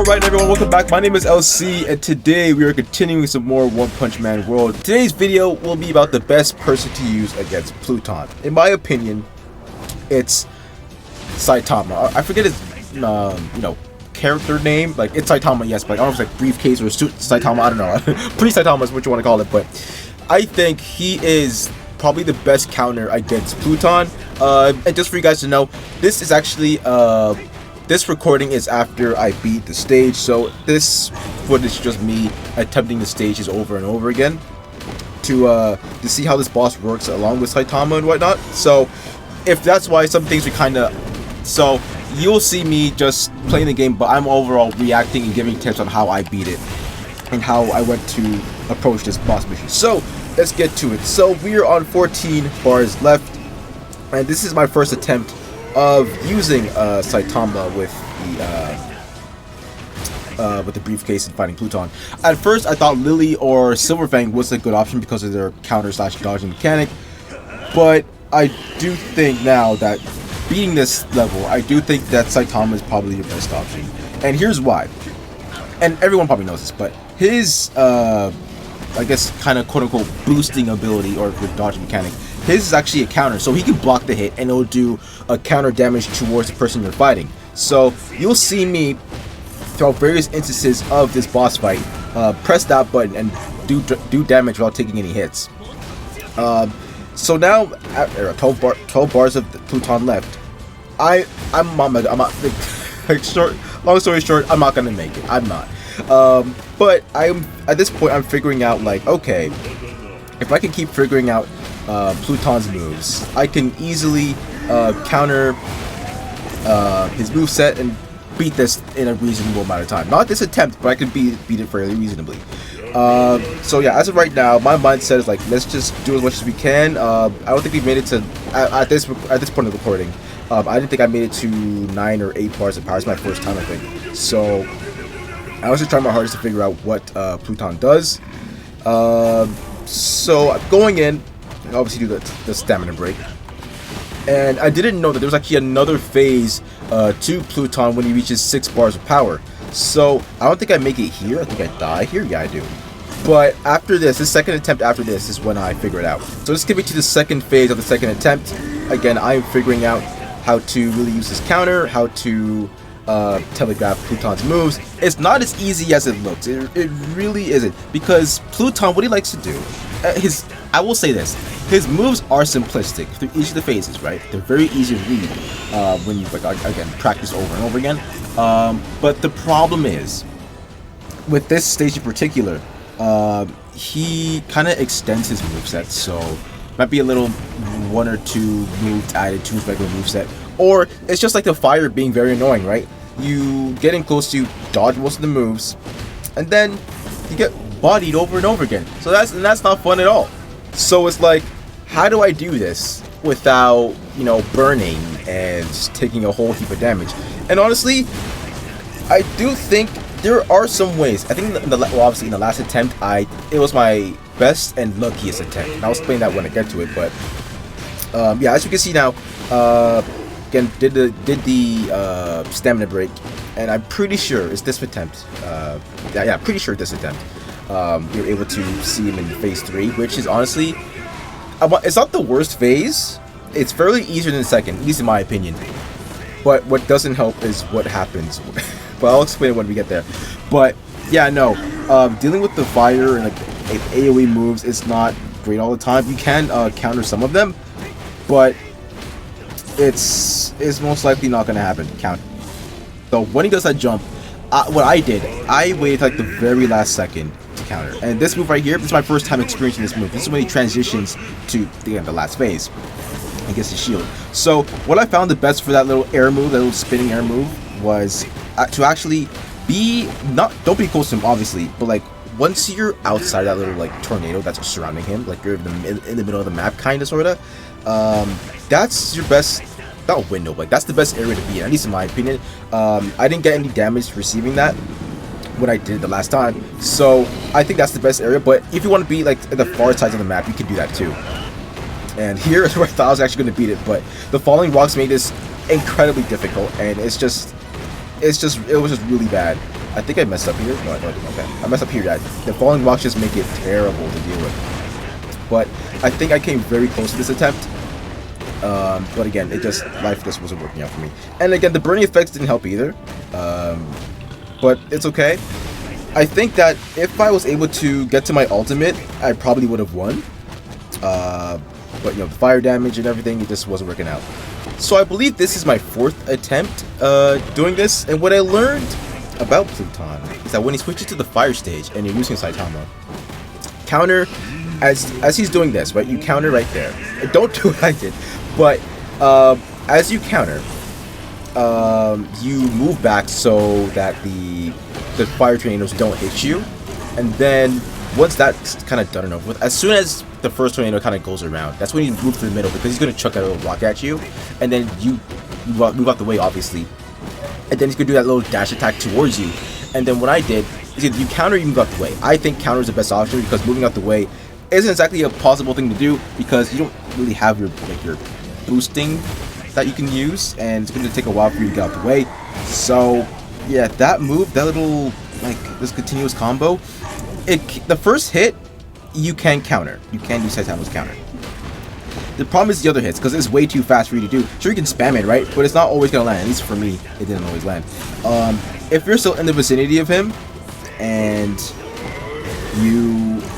Alright everyone, welcome back. My name is LC and today we are continuing some more One Punch Man World. Today's video will be about the best person to use against Pluton. In my opinion, it's Saitama. I forget his character name. Like, it's Saitama, yes, but I don't know if it's like Briefcase or Saitama, I don't know. Pre-Saitama is what you want to call it, but I think he is probably the best counter against Pluton. And just for you guys to know, this is actually this recording is after I beat the stage, so this footage is just me attempting the stages over and over again to see how this boss works along with Saitama and whatnot. So if that's why some things we so you'll see me just playing the game, but I'm overall reacting and giving tips on how I beat it and how I went to approach this boss mission. So let's get to it. So we're on 14 bars left, and this is my first attempt of using Saitama with the briefcase and fighting Pluton. At first, I thought Lily or Silverfang was a good option because of their counter/dodging mechanic, but I do think now that beating this level, I do think that Saitama is probably your best option, and here's why. And everyone probably knows this, but his I guess kind of quote-unquote boosting ability or the dodging mechanic, his is actually a counter, so he can block the hit and it'll do a counter damage towards the person you're fighting. So you'll see me throughout various instances of this boss fight press that button and do damage without taking any hits. So now at 12 bars of Pluton left, I'm not long story short, I'm not gonna make it. I'm not. But at this point I'm figuring out, like, okay, if I can keep figuring out Pluton's moves, I can easily counter his moveset and beat this in a reasonable amount of time. Not this attempt, but I can beat it fairly reasonably. So yeah, as of right now, my mindset is like, let's just do as much as we can. I don't think we made it to at this point of the recording. I didn't think I made it to 9 or 8 bars of power. It's my first time, I think. So I was just trying my hardest to figure out what Pluton does. So going in, I obviously do the stamina break, and I didn't know that there was actually another phase to Pluton when he reaches 6 bars of power. So I don't think I make it here. I think I die here. Yeah, I do. But after this, the second attempt after this is when I figure it out. So let's get me to the second phase of the second attempt. Again, I'm figuring out how to really use this counter, how to telegraph Pluton's moves. It's not as easy as it looks. It really isn't, because Pluton, what he likes to do, I will say this, his moves are simplistic through each of the phases, right? They're very easy to read when you, like, again, practice over and over again. But the problem is, with this stage in particular, he kind of extends his moveset, so might be a little 1 or 2 moves added to his regular moveset. Or it's just like the fire being very annoying, right? You get in close to dodge most of the moves, and then you get bodied over and over again. So that's not fun at all. So it's like, how do I do this without, burning and just taking a whole heap of damage? And honestly, I do think there are some ways. I think obviously in the last attempt, it was my best and luckiest attempt. And I'll explain that when I get to it. But yeah, as you can see now, again, did the stamina break, and I'm pretty sure it's this attempt. Yeah, pretty sure this attempt. You're able to see him in phase 3, which is honestly, it's not the worst phase. It's fairly easier than the second, at least in my opinion. But what doesn't help is what happens. But I'll explain it when we get there. But yeah, no, dealing with the fire and like AoE moves is not great all the time. You can counter some of them, but it's most likely not going to happen. So when he does that jump, what I did, I waited like the very last second to counter. And this move right here, this is my first time experiencing this move. This is when he transitions to the last phase. He gets his shield. So what I found the best for that little air move, that little spinning air move, was to actually don't be close to him, obviously, but like once you're outside that little like tornado that's surrounding him, like you're in the middle of the map, kind of, sorta. That's your best, not window, like that's the best area to be in, at least in my opinion. I didn't get any damage receiving that when I did it the last time, so I think that's the best area. But if you want to be like at the far sides of the map, you can do that too. And here is where I thought I was actually going to beat it, but the falling rocks made this incredibly difficult, and it was just really bad. I think I messed up here. No, I didn't. Okay. I messed up here. The falling rocks just make it terrible to deal with. But I think I came very close to this attempt. But again, life just wasn't working out for me. And again, the burning effects didn't help either. But it's okay. I think that if I was able to get to my ultimate, I probably would have won. But the fire damage and everything, it just wasn't working out. So I believe this is my 4th attempt doing this. And what I learned about Pluton is that when he switches to the fire stage and you're using Saitama, counter as he's doing this, right? You counter right there. Don't do what I did, but as you counter, you move back so that the fire tornadoes don't hit you, and then once that's kind of done and over with, as soon as the first tornado kind of goes around, that's when you move to the middle, because he's going to chuck that little rock at you, and then you move out the way, obviously, and then he's going to do that little dash attack towards you. And then what I did is either you counter or you move out the way. I think counter is the best option, because moving out the way isn't exactly a possible thing to do, because you don't really have your boosting that you can use, and it's going to take a while for you to get out the way. So yeah, that move, that little this continuous combo, the first hit you can counter. You can use Saitama's counter. The problem is the other hits, because it's way too fast for you to do. Sure, you can spam it, right? But it's not always going to land. At least for me, it didn't always land. If you're still in the vicinity of him, and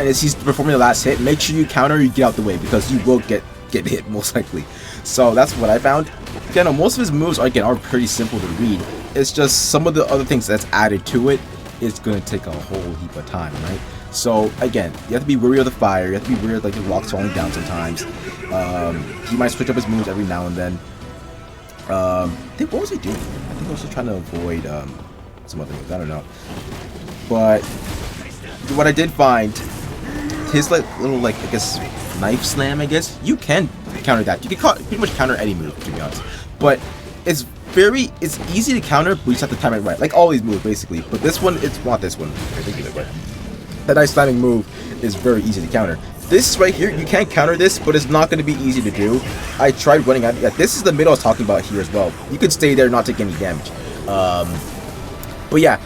as he's performing the last hit, make sure you counter, you get out the way, because you will get hit most likely. So that's what I found. Again, most of his moves are pretty simple to read. It's just some of the other things that's added to it is going to take a whole heap of time, right? So again, you have to be wary of the fire. You have to be wary of the rocks falling down sometimes. He might switch up his moves every now and then. I think, what was he doing? I think he was just trying to avoid some other moves. I don't know. But what I did find, his little I guess knife slam, I guess, you can counter that. You can pretty much counter any move, to be honest. But it's easy to counter, but you just have to time it right. Like all these moves, basically. But this one, it's not this one in particular, but that knife slamming move is very easy to counter. This right here, you can counter this, but it's not going to be easy to do. I tried running out. Yeah, this is the middle I was talking about here as well. You could stay there and not take any damage. But yeah,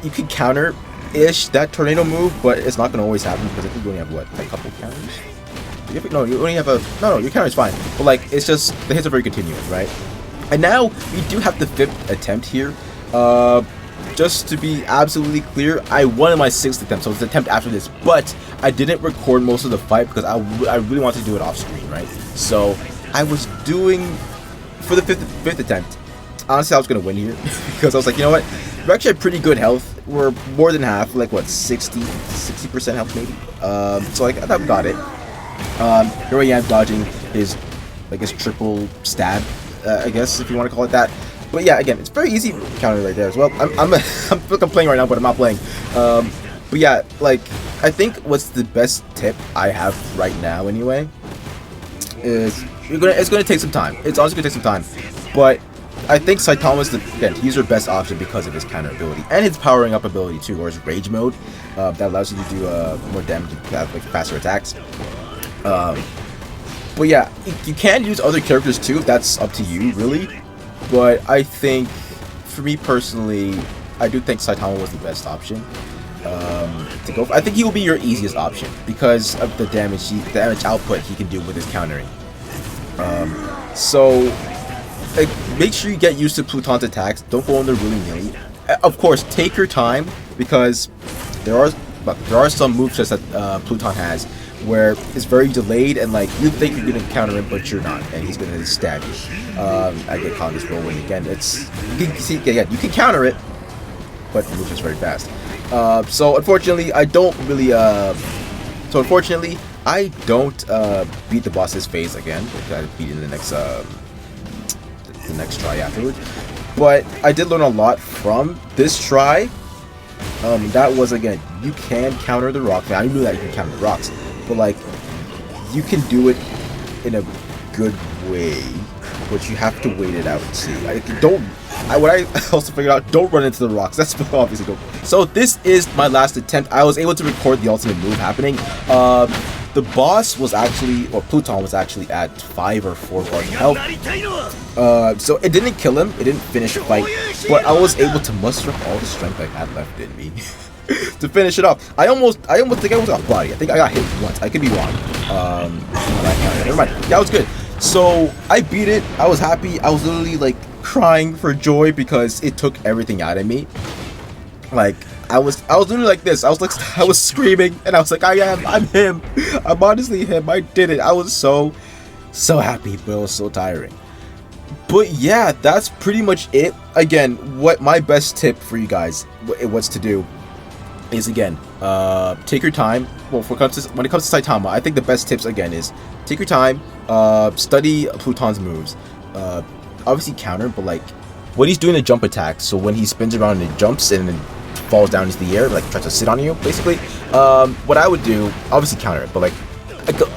you can counter-ish that tornado move, but it's not going to always happen, because I think you only have, what, a couple counters? No, you only have no, your counter is fine. But, it's just, the hits are very continuous, right? And now, we do have the 5th attempt here. Just to be absolutely clear, I won in my 6th attempt, so it's an attempt after this. But I didn't record most of the fight, because I really wanted to do it off screen, right? So, I was doing, for the 5th attempt, honestly, I was going to win here, because I was like, you know what? We're actually at pretty good health. We're more than half, like, what, 60% health, maybe? So, I thought we got it. Here I am dodging his, triple stab, I guess, if you want to call it that. But yeah, again, it's very easy counter right there as well. I'm playing right now, but I'm not playing. But yeah, I think what's the best tip I have right now, anyway, is it's gonna take some time. It's honestly gonna take some time, but I think Saitama's he's your best option because of his counter ability and his powering up ability too, or his rage mode that allows you to do more damage, faster attacks. But yeah, you can use other characters too. That's up to you, really. But I think, for me personally, I do think Saitama was the best option to go for. I think he will be your easiest option because of the damage output he can do with his countering. So make sure you get used to Pluton's attacks. Don't go in there willy-nilly. Of course, take your time, because there are some movesets that Pluton has where it's very delayed, and you think you're gonna counter him, but you're not, and he's gonna stab you. I get caught in this whirlwind again. You can counter it, but the move is very fast. So unfortunately, I don't beat the boss this phase again. I beat it in the next try afterwards. But I did learn a lot from this try. That was, again, you can counter the rocks. I knew that you can counter the rocks, but you can do it in a good way, but you have to wait it out and see. What I also figured out, don't run into the rocks. That's obviously good. So this is my last attempt. I was able to record the ultimate move happening. The boss was actually, or Pluton was actually at 5 or 4 bars of health. So it didn't kill him, it didn't finish the fight, but I was able to muster up all the strength I had left in me to finish it off. I almost think I was off body. I think I got hit once. I could be wrong. Never mind. Yeah, I was good. So I beat it. I was happy. I was literally like crying for joy because it took everything out of me. Like I was literally like this. I was screaming and I was like, I'm him. I'm honestly him. I did it. I was so happy, but it was so tiring. But yeah, that's pretty much it. Again, what my best tip for you guys, what's to do, is again, take your time. Well, when it comes to Saitama, I think the best tips again is take your time, study Pluton's moves, obviously counter, but like when he's doing a jump attack, so when he spins around and jumps and then falls down into the air, like tries to sit on you, basically, what I would do, obviously counter it, but like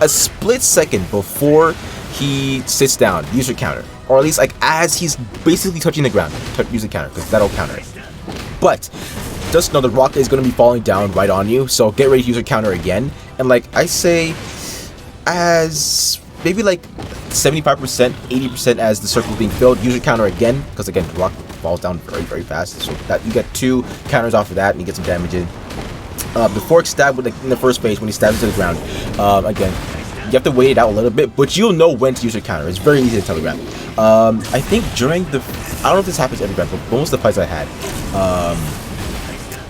a split second before he sits down, use your counter. Or at least like as he's basically touching the ground, use the counter, because that'll counter it. But just know the rock is going to be falling down right on you, so get ready to use your counter again. And like I say, as maybe like 75%, 80% as the circle is being filled, use your counter again, because again the rock falls down very fast. So that you get 2 counters off of that, and you get some damage in. The fork stab with in the first phase when he stabs to the ground. Again, you have to wait it out a little bit, but you'll know when to use your counter. It's very easy to telegraph. I think during the, I don't know if this happens every round, but most of the fights I had,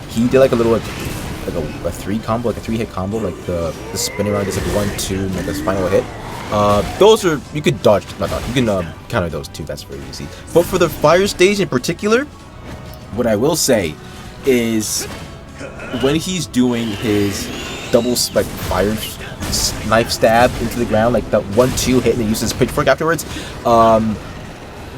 he did like a little like a 3 combo, like a 3-hit combo, like the spin around is like 1-2, and like this final hit. Those are, you could dodge, not dodge, you can counter those too. That's very easy. But for the fire stage in particular, what I will say is when he's doing his double like fire knife stab into the ground, like that 1-2 hit, and he uses pitchfork afterwards,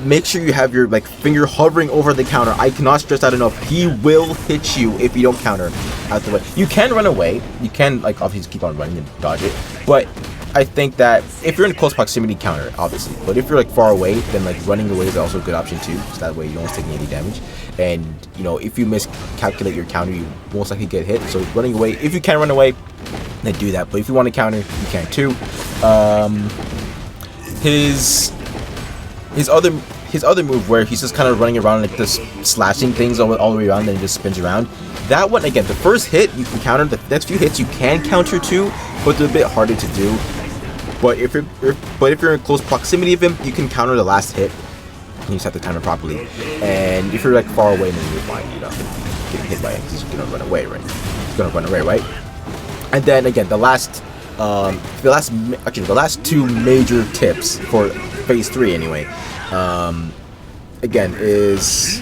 make sure you have your like finger hovering over the counter. I cannot stress that enough. He will hit you if you don't counter out the way. You can run away, you can like obviously keep on running and dodge it, but I think that if you're in close proximity, counter it, obviously. But if you're like far away, then like running away is also a good option too, so that way you don't take any damage. And you know, if you miscalculate your counter, you most likely get hit. So running away, if you can run away, then do that. But if you want to counter, you can too. His other move where he's just kind of running around like this, slashing things all the way around, and then he just spins around. That one again, the first hit you can counter. The next few hits you can counter too, but they're a bit harder to do. But if you're in close proximity of him, you can counter the last hit. You just have to time it properly. And if you're like far away, then you're fine. You're not getting hit by him because he's gonna run away, right? He's gonna run away, right? And then again, the last 2 major tips for phase 3 anyway. Again, is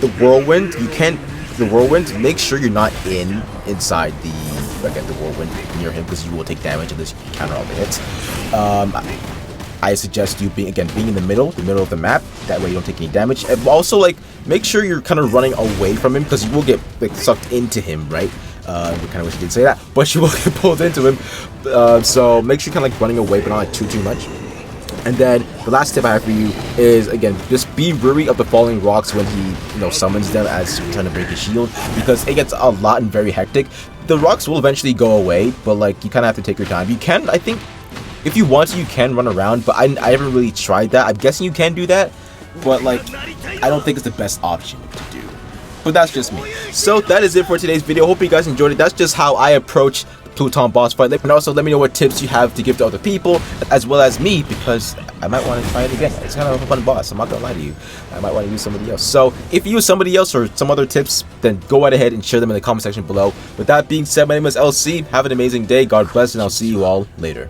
the whirlwind. The whirlwind. Make sure you're not inside the whirlwind near him, because you will take damage unless you counter all the hits. I suggest you being in the middle of the map. That way you don't take any damage. And also, like, make sure you're kind of running away from him, because you will get like sucked into him, right? I kind of wish you didn't say that, but you will get pulled into him. So make sure you're kind of like running away, but not like too much. And then the last tip I have for you is, again, just be wary of the falling rocks when he, summons them as you're trying to break his shield, because it gets a lot and very hectic. The rocks will eventually go away, but like you kind of have to take your time. You can, I think, if you want to, you can run around, but I haven't really tried that. I'm guessing you can do that, but like I don't think it's the best option to do. But that's just me. So that is it for today's video. Hope you guys enjoyed it. That's just how I approach the Pluton boss fight. And also let me know what tips you have to give to other people, as well as me, because I might want to try it again. It's kind of a fun boss, I'm not gonna lie to you. I might want to use somebody else. So if you use somebody else or some other tips, then go right ahead and share them in the comment section below. With that being said, my name is LC. Have an amazing day. God bless, and I'll see you all later.